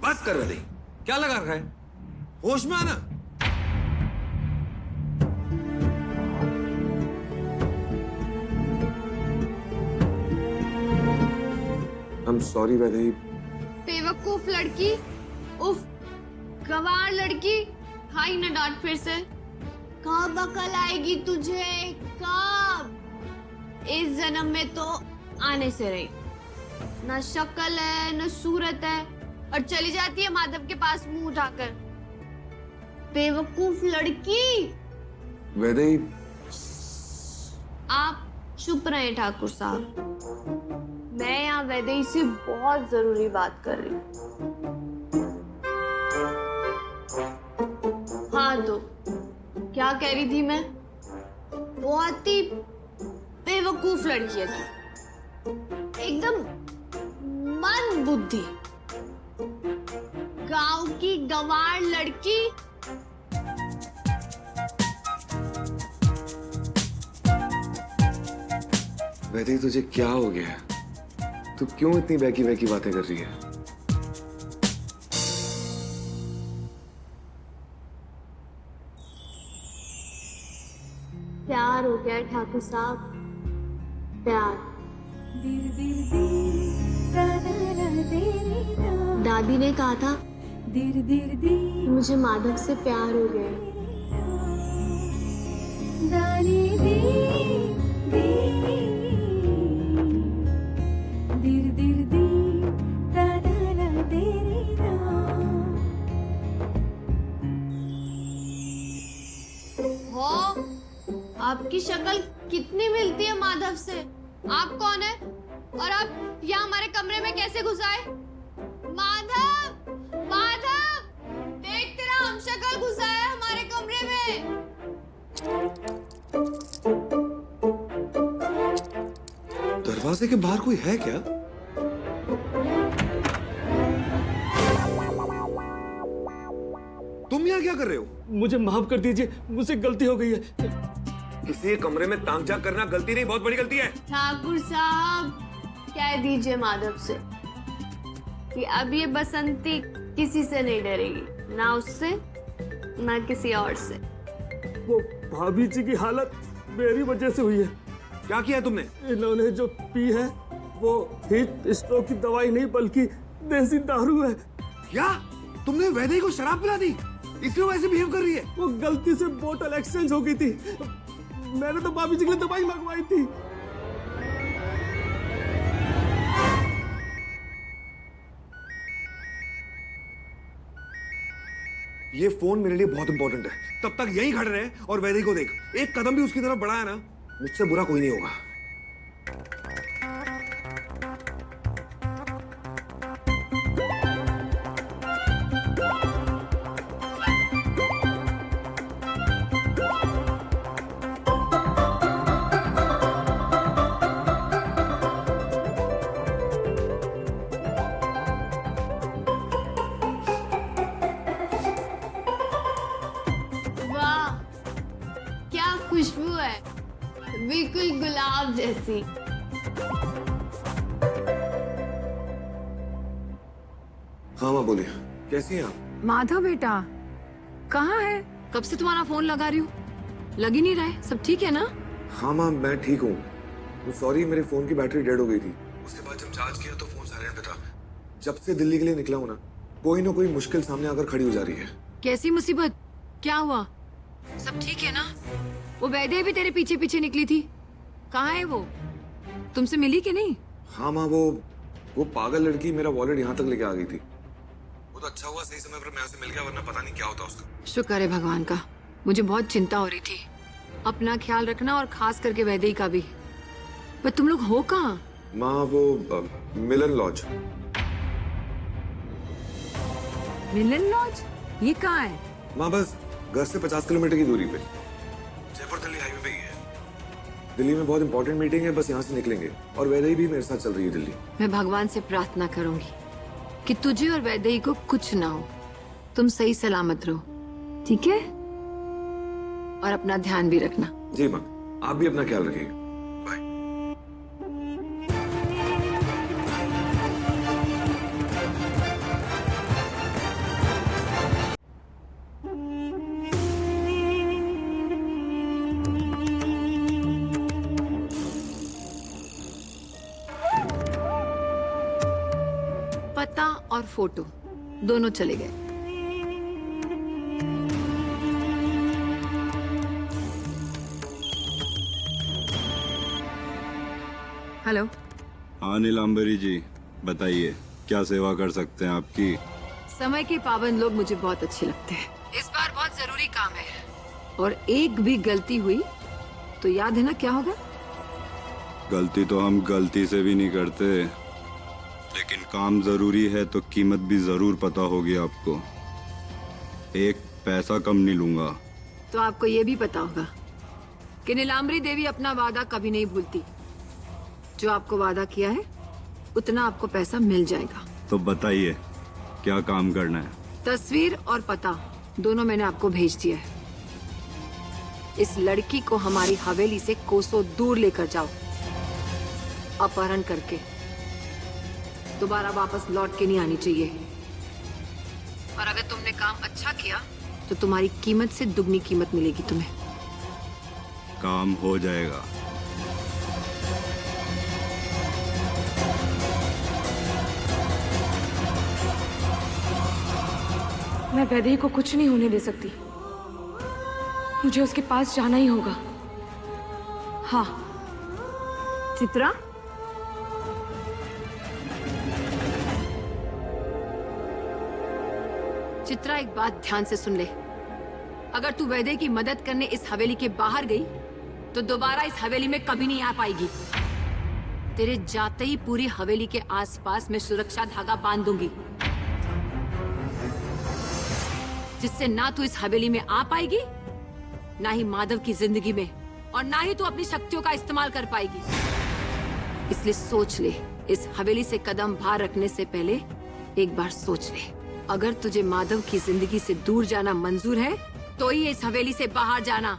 बस कर रही। क्या लगा रखा है? होश में आना। I'm sorry Vaidehi. बेवकूफ लड़की, उफ, गवार लड़की, खाई ना डांट फिर से। कब अकल आएगी तुझे? कब? इस जन्म में तो आने से रही। ना शक्ल है न सूरत है, और चली जाती है माधव के पास मुंह उठाकर। बेवकूफ लड़की। वैदेही, आप चुप रहे ठाकुर साहब। मैं यहाँ वैदेही से बहुत जरूरी बात कर रही हूँ। हाँ तो क्या कह रही थी मैं? बहुत ही बेवकूफ लड़की है तू, एकदम मंद बुद्धि, गांव की गंवार लड़की। वैदेही तुझे क्या हो गया है? तू क्यों इतनी बहकी बहकी बातें कर रही है? प्यार हो गया ठाकुर साहब, प्यार। दादी ने कहा था कि मुझे माधव से प्यार हो गया। हो, आपकी शक्ल कितनी मिलती है माधव से। आप कौन है और आप यहाँ हमारे कमरे में कैसे घुस आए? माधव, माधव, देख तेरा हमशक्ल घुसा है हमारे कमरे में। दरवाजे के बाहर कोई है क्या? तुम यहाँ क्या कर रहे हो? मुझे माफ कर दीजिए, मुझसे गलती हो गई है। किसी कमरे में ताक झाक करना गलती नहीं, बहुत बड़ी गलती है। ठाकुर साहब, कह दीजिए माधव से कि अब ये बसंती किसी से नहीं डरेगी, ना उससे ना किसी और से। वो भाभी जी की हालत मेरी वजह से हुई है। क्या किया तुमने? इन्होंने जो पी है वो हीट स्ट्रोक की दवाई नहीं बल्कि देसी दारू है। क्या तुमने वैदेही को शराब पिला दी, इसलिए वो ऐसे बिहेव कर रही है? वो गलती से बोतल एक्सचेंज हो गई थी। मैंने तो भाभी जी के लिए दवाई मंगवाई थी। ये फोन मेरे लिए बहुत इंपॉर्टेंट है, तब तक यहीं खड़े रहे और वैदेही को देख। एक कदम भी उसकी तरफ बढ़ाया ना, मुझसे बुरा कोई नहीं होगा। वाह, क्या खुशबू है, बिल्कुल गुलाब जैसी। हाँ माँ बोलिए, कैसी हैं आप? माधव बेटा, कहाँ है? कब से तुम्हारा फोन लगा रही हूँ, लग ही नहीं रहा है। सब ठीक है ना? हाँ माँ, मैं ठीक हूँ। सॉरी, मेरे फोन की बैटरी डेड हो गई थी। उसके बाद जब चार्ज किया तो फोन साइलेंट पे था। जब से दिल्ली के लिए निकला हूँ ना, कोई ना कोई मुश्किल सामने आकर खड़ी हो जा रही है। कैसी मुसीबत? क्या हुआ? सब ठीक है ना? वो वैदेही भी तेरे पीछे पीछे निकली थी, कहाँ है वो? तुमसे मिली कि नहीं? हाँ माँ, वो पागल लड़की मेरा वॉलेट यहाँ तक लेके आ गई थी। वो तो अच्छा हुआ सही समय पर मैं उसे मिल गया, वरना पता नहीं क्या होता उसका। शुक्र है भगवान का। मुझे बहुत चिंता हो रही थी। अपना ख्याल रखना, और खास करके वैदेही का भी। पर तुम लोग हो कहाँ? माँ, वो मिलन लॉज। मिलन लॉज? ये कहाँ है? माँ, बस घर से 50 किलोमीटर की दूरी पे, जयपुर दिल्ली हाईवे पे ही है। दिल्ली में बहुत इंपॉर्टेंट मीटिंग है, बस यहाँ से निकलेंगे। और वैदेही भी मेरे साथ चल रही है दिल्ली। मैं भगवान से प्रार्थना करूंगी कि तुझे और वैदेही को कुछ ना हो, तुम सही सलामत रहो, ठीक है? और अपना ध्यान भी रखना। जी माँ, आप भी अपना ख्याल रखिएगा। बाय। पता और फोटो दोनों चले गए। हेलो। हाँ नीलांबरी जी, बताइए क्या सेवा कर सकते हैं आपकी। समय के पाबंद लोग मुझे बहुत अच्छे लगते हैं। इस बार बहुत जरूरी काम है और एक भी गलती हुई तो याद है ना क्या होगा? गलती तो हम गलती से भी नहीं करते, लेकिन काम जरूरी है तो कीमत भी जरूर पता होगी आपको। एक पैसा कम नहीं लूंगा। तो आपको ये भी पता होगा कि नीलांबरी देवी अपना वादा कभी नहीं भूलती। जो आपको वादा किया है उतना आपको पैसा मिल जाएगा। तो बताइए क्या काम करना है। तस्वीर और पता दोनों मैंने आपको भेज दिया है। इस लड़की को हमारी हवेली से कोसों दूर लेकर जाओ, अपहरण करके। दोबारा वापस लौट के नहीं आनी चाहिए। और अगर तुमने काम अच्छा किया तो तुम्हारी कीमत से दुगनी कीमत मिलेगी तुम्हें। काम हो जाएगा। मैं वैदेही को कुछ नहीं होने दे सकती। मुझे उसके पास जाना ही होगा। हाँ। चित्रा, चित्रा एक बात ध्यान से सुन ले। अगर तू वैदेही की मदद करने इस हवेली के बाहर गई तो दोबारा इस हवेली में कभी नहीं आ पाएगी। तेरे जाते ही पूरी हवेली के आसपास मैं सुरक्षा धागा बांध दूंगी, जिससे ना तू इस हवेली में आ पाएगी, ना ही माधव की जिंदगी में, और ना ही तू अपनी शक्तियों का इस्तेमाल कर पाएगी। इसलिए सोच ले, इस हवेली से कदम बाहर रखने से पहले एक बार सोच ले। अगर तुझे माधव की जिंदगी से दूर जाना मंजूर है तो ही इस हवेली से बाहर जाना,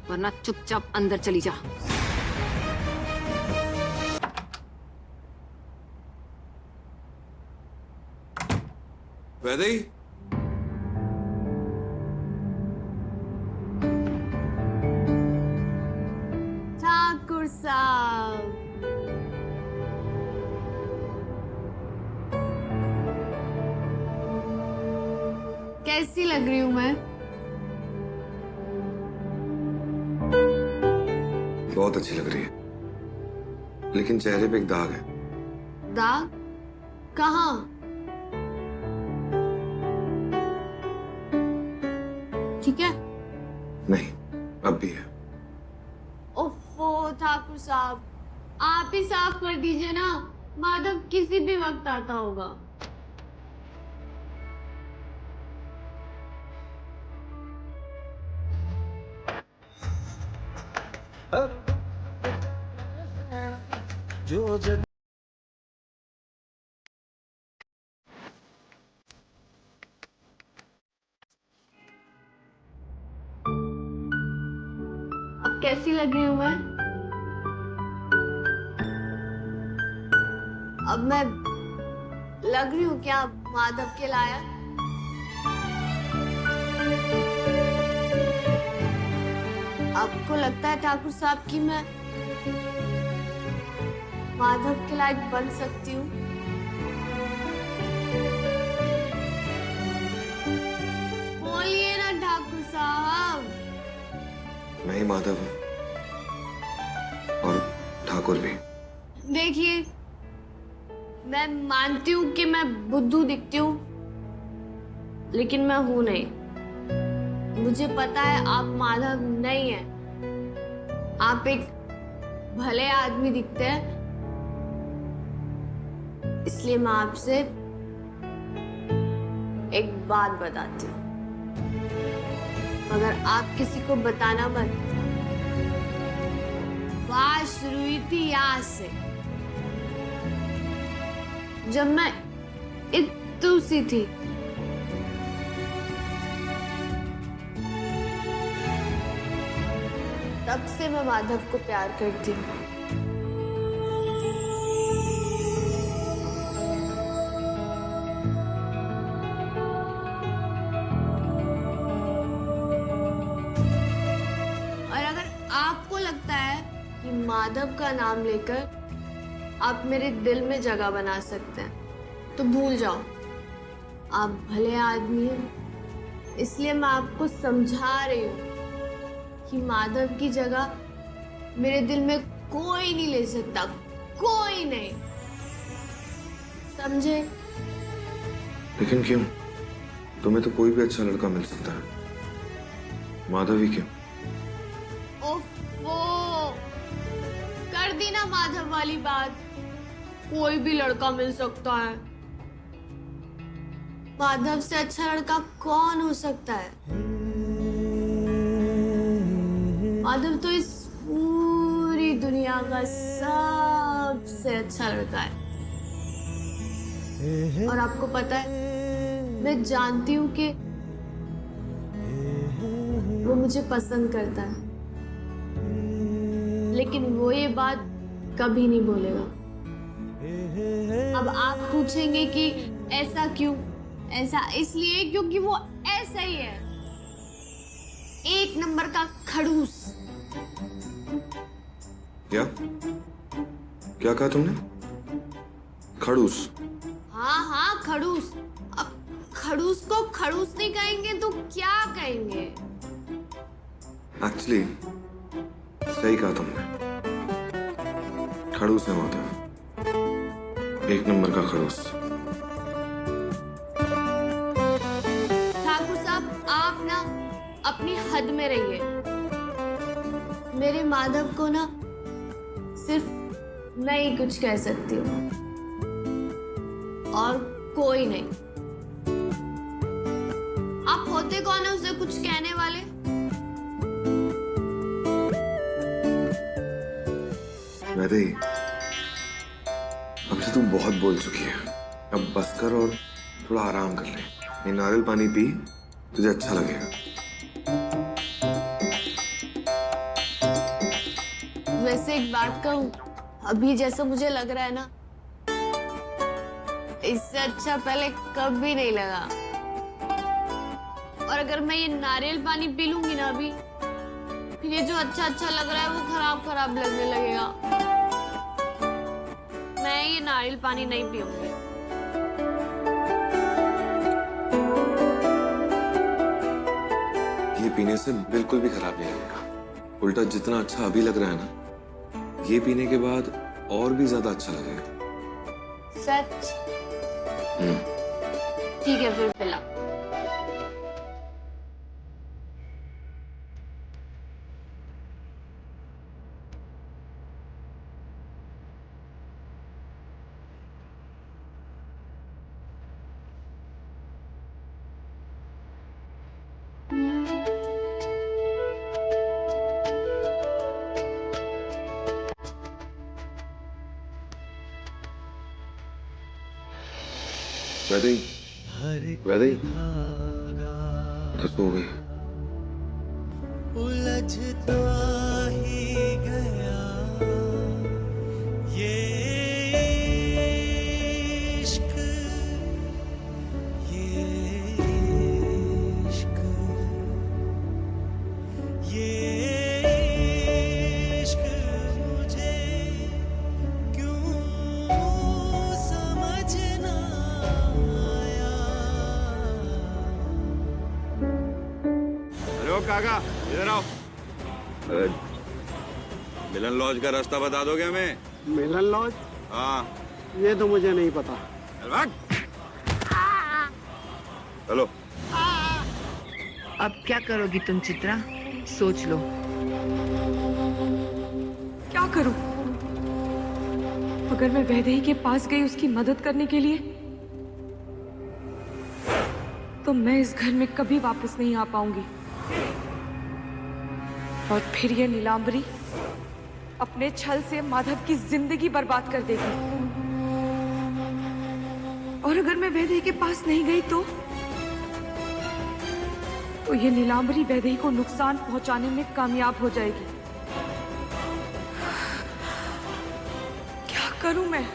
वरना चुपचाप अंदर चली जा। वैदेही, ठाकुर साहब, कैसी लग रही हूं मैं? बहुत अच्छी लग रही है, लेकिन चेहरे पे एक दाग है। दाग? कहाँ? ठीक है? नहीं, अब भी है। ओफो ठाकुर साहब, आप ही साफ कर दीजिए ना। माधव किसी भी वक्त आता होगा। अब कैसी लग रही हूं मैं? अब मैं लग रही हूँ क्या माधव के लायक? आपको लगता है ठाकुर साहब कि मैं माधव के लायक बन सकती हूँ? बोलिए ना ठाकुर साहब। मैं ही माधव हूँ और ठाकुर भी। देखिए, मैं मानती हूँ कि मैं बुद्धू दिखती हूँ, लेकिन मैं हूं नहीं। मुझे पता है आप माधव नहीं हैं। आप एक भले आदमी दिखते हैं, इसलिए मैं आपसे एक बात बताती हूँ, मगर आप किसी को बताना मत। बात शुरू हुई थी यहाँ से, जब मैं इतनी सी थी। तब से मैं माधव को प्यार करती हूँ। और अगर आपको लगता है कि माधव का नाम लेकर आप मेरे दिल में जगह बना सकते हैं, तो भूल जाओ। आप भले आदमी हैं, इसलिए मैं आपको समझा रही हूँ कि माधव की जगह मेरे दिल में कोई नहीं ले सकता, कोई नहीं। समझे? लेकिन क्यों? तुम्हें तो कोई भी अच्छा लड़का मिल सकता है, माधव ही क्यों? ओफो, कर दी ना माधव वाली बात। कोई भी लड़का मिल सकता है। माधव से अच्छा लड़का कौन हो सकता है? माधव तो इस पूरी दुनिया का सबसे अच्छा लड़का है। और आपको पता है, मैं जानती हूँ कि वो मुझे पसंद करता है, लेकिन वो ये बात कभी नहीं बोलेगा। अब आप पूछेंगे कि ऐसा क्यों? ऐसा इसलिए क्योंकि वो ऐसा ही है, एक नंबर का खड़ूस। क्या क्या कहा तुमने? खड़ूस? हाँ हाँ, खड़ूस। अब खड़ूस को खड़ूस नहीं कहेंगे तो क्या कहेंगे? एक्चुअली सही कहा तुमने, खड़ूस है माधव, एक नंबर का खड़ूस। ठाकुर साहब, आप ना अपनी हद में रहिए। मेरे माधव को ना सिर्फ मैं ही कुछ कह सकती हूँ, और कोई नहीं। आप होते कौन है उसे कुछ कहने वाले? वैदे, अब से तू बहुत बोल चुकी है, अब बस कर और थोड़ा आराम कर ले। ये नारियल पानी पी, तुझे अच्छा लगेगा। वैसे एक बात कहूँ, अभी जैसा मुझे लग रहा है ना, इससे अच्छा पहले कभी नहीं लगा। और अगर मैं ये नारियल पानी पी लूंगी ना अभी, फिर ये जो अच्छा अच्छा लग रहा है वो खराब खराब लगने लगेगा। मैं ये नारियल पानी नहीं पीऊंगी। ये पीने से बिल्कुल भी खराब नहीं लगेगा, उल्टा जितना अच्छा अभी लग रहा है ना, ये पीने के बाद और भी ज्यादा अच्छा लगेगा। सच? ठीक है, फिर पिला। वैदे, वैदे, तो सो गई। उलझता ही गया ये इश्क, ये इश्क, ये इश्क मुझे क्यों समझ ना आया। हेलो काका, इधर आओ। मिलन लॉज का रास्ता बता दोगे हमें? मिलन लॉज? हाँ। ये तो मुझे नहीं पता। चल भाग। चलो। अब क्या करोगी तुम चित्रा? सोच लो। क्या करूं? अगर मैं वैदेही के पास गई उसकी मदद करने के लिए, तो मैं इस घर में कभी वापस नहीं आ पाऊंगी। और फिर ये नीलांबरी अपने छल से माधव की जिंदगी बर्बाद कर देगी। और अगर मैं वैदेही के पास नहीं गई तो ये नीलांबरी वैदेही को नुकसान पहुंचाने में कामयाब हो जाएगी। क्या करूं मैं?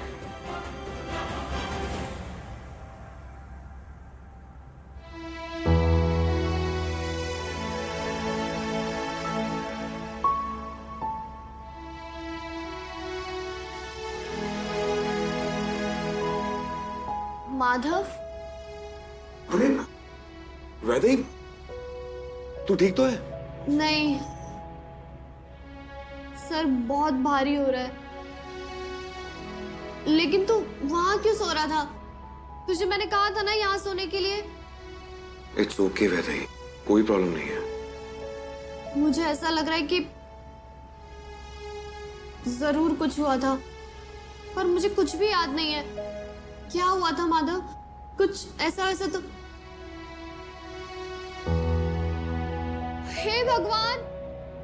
माधव, अरे वैदेही, तू ठीक तो है? नहीं, सर बहुत भारी हो रहा है। लेकिन तू वहां क्यों सो रहा था? तुझे मैंने कहा था ना यहाँ सोने के लिए। इट्स ओके वैदेही, कोई प्रॉब्लम नहीं है। मुझे ऐसा लग रहा है कि जरूर कुछ हुआ था, पर मुझे कुछ भी याद नहीं है। क्या हुआ था माधव? कुछ ऐसा वैसा तो। हे भगवान,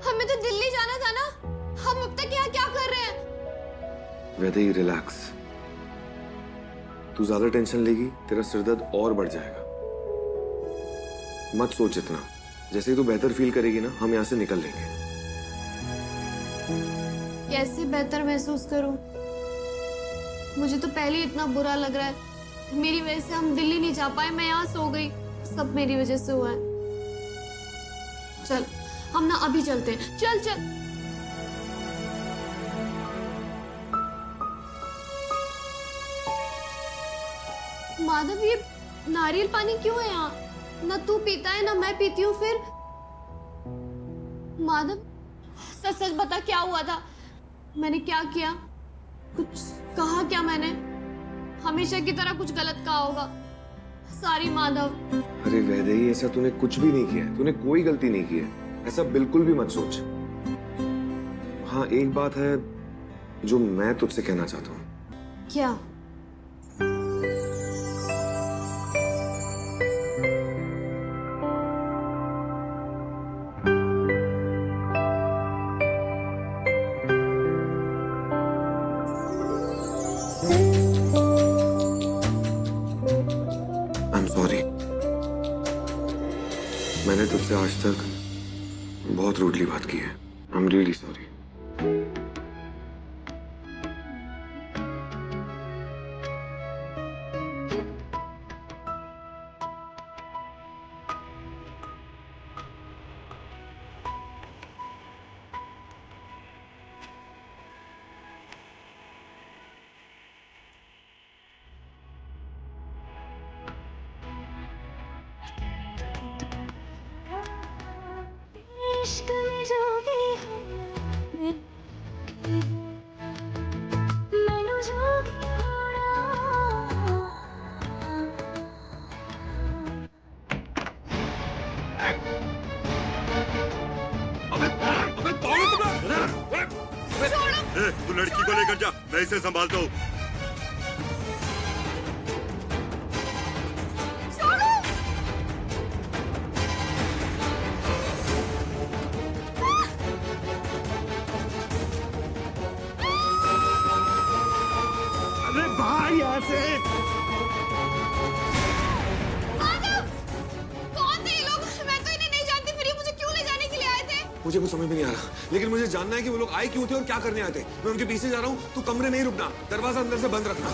हमें तो दिल्ली जाना था ना। हम अब तक यहाँ क्या कर रहे हैं? वैदेही रिलैक्स, तू ज्यादा टेंशन लेगी तेरा सिरदर्द और बढ़ जाएगा। मत सोच इतना, जैसे ही तू बेहतर फील करेगी ना, हम यहाँ से निकल लेंगे। कैसे बेहतर महसूस करूं? मुझे तो पहले ही इतना बुरा लग रहा है। मेरी वजह से हम दिल्ली नहीं जा पाए, मैं यहाँ सो गई। सब मेरी वजह से हुआ है। चल हम ना अभी चलते हैं। चल चल। माधव, ये नारियल पानी क्यों है यहाँ? ना तू पीता है ना मैं पीती हूँ। फिर माधव, सच सच बता, क्या हुआ था? मैंने क्या किया? कुछ कहा क्या मैंने? हमेशा की तरह कुछ गलत कहा होगा। सॉरी माधव। अरे वैदेही, ऐसा तूने कुछ भी नहीं किया है, तूने कोई गलती नहीं की है, ऐसा बिल्कुल भी मत सोच। हाँ, एक बात है जो मैं तुझसे कहना चाहता हूँ। क्या? मैंने तुझसे आज तक बहुत रूडली बात की है। I am really sorry. इश्क में जोगी हूँ मैनू जोगी होना। तू लड़की को लेकर जा, मैं इसे संभालता हूँ। अरे भाई यहाँ से। कौन थे ये लोग? मैं तो इन्हें नहीं जानती, फिर ये मुझे क्यों ले जाने के लिए आए थे? मुझे कुछ समझ में नहीं आ रहा, लेकिन मुझे जानना है कि वो लोग आए क्यों थे और क्या करने आए थे। मैं उनके पीछे जा रहा हूँ, तू कमरे नहीं रुकना, दरवाजा अंदर से बंद रखना।